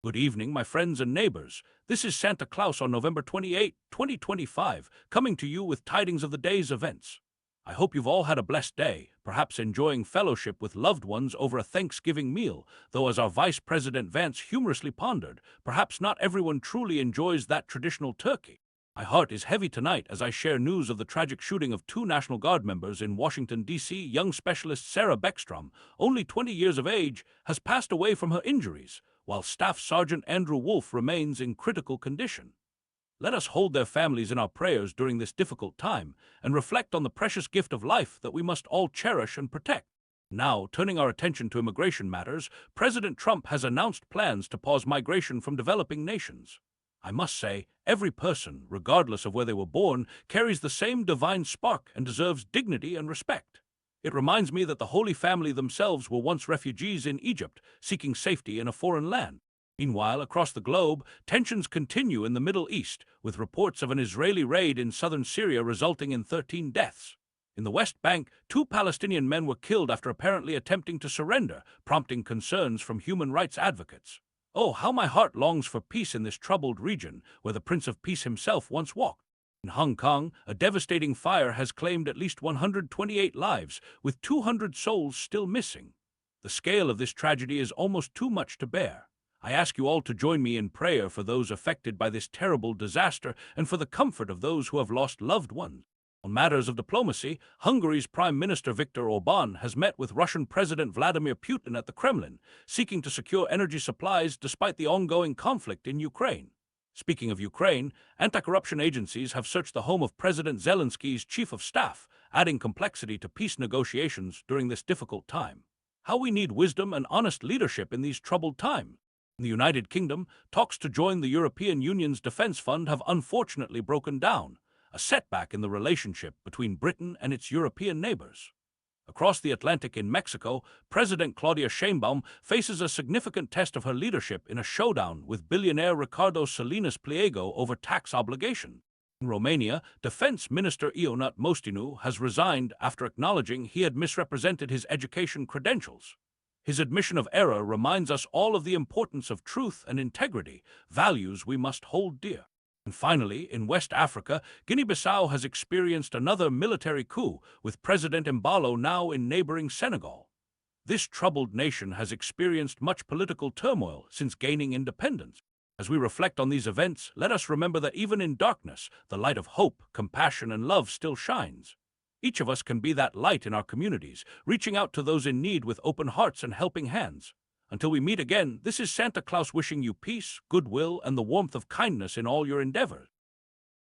Good evening, my friends and neighbors. This is Santa Claus on November 28, 2025, coming to you with tidings of the day's events. I hope you've all had a blessed day, perhaps enjoying fellowship with loved ones over a Thanksgiving meal, though as our Vice President Vance humorously pondered, perhaps not everyone truly enjoys that traditional turkey. My heart is heavy tonight as I share news of the tragic shooting of two National Guard members in Washington, D.C. Young Specialist Sarah Beckstrom, only 20 years of age, has passed away from her injuries, while Staff Sergeant Andrew Wolfe remains in critical condition. Let us hold their families in our prayers during this difficult time and reflect on the precious gift of life that we must all cherish and protect. Now, turning our attention to immigration matters, President Trump has announced plans to pause migration from developing nations. I must say, every person, regardless of where they were born, carries the same divine spark and deserves dignity and respect. It reminds me that the Holy Family themselves were once refugees in Egypt, seeking safety in a foreign land. Meanwhile, across the globe, tensions continue in the Middle East, with reports of an Israeli raid in southern Syria resulting in 13 deaths. In the West Bank, two Palestinian men were killed after apparently attempting to surrender, prompting concerns from human rights advocates. Oh, how my heart longs for peace in this troubled region, where the Prince of Peace himself once walked. In Hong Kong, a devastating fire has claimed at least 128 lives, with 200 souls still missing. The scale of this tragedy is almost too much to bear. I ask you all to join me in prayer for those affected by this terrible disaster and for the comfort of those who have lost loved ones. On matters of diplomacy, Hungary's Prime Minister Viktor Orbán has met with Russian President Vladimir Putin at the Kremlin, seeking to secure energy supplies despite the ongoing conflict in Ukraine. Speaking of Ukraine, anti-corruption agencies have searched the home of President Zelensky's chief of staff, adding complexity to peace negotiations during this difficult time. How we need wisdom and honest leadership in these troubled times. In the United Kingdom, talks to join the European Union's defense fund have unfortunately broken down, a setback in the relationship between Britain and its European neighbors. Across the Atlantic in Mexico, President Claudia Sheinbaum faces a significant test of her leadership in a showdown with billionaire Ricardo Salinas Pliego over tax obligations. In Romania, Defense Minister Ionut Mostinu has resigned after acknowledging he had misrepresented his education credentials. His admission of error reminds us all of the importance of truth and integrity, values we must hold dear. And finally, in West Africa, Guinea-Bissau has experienced another military coup, with President Embalo now in neighboring Senegal. This troubled nation has experienced much political turmoil since gaining independence. As we reflect on these events, let us remember that even in darkness, the light of hope, compassion, and love still shines. Each of us can be that light in our communities, reaching out to those in need with open hearts and helping hands. Until we meet again, this is Santa Claus wishing you peace, goodwill, and the warmth of kindness in all your endeavors.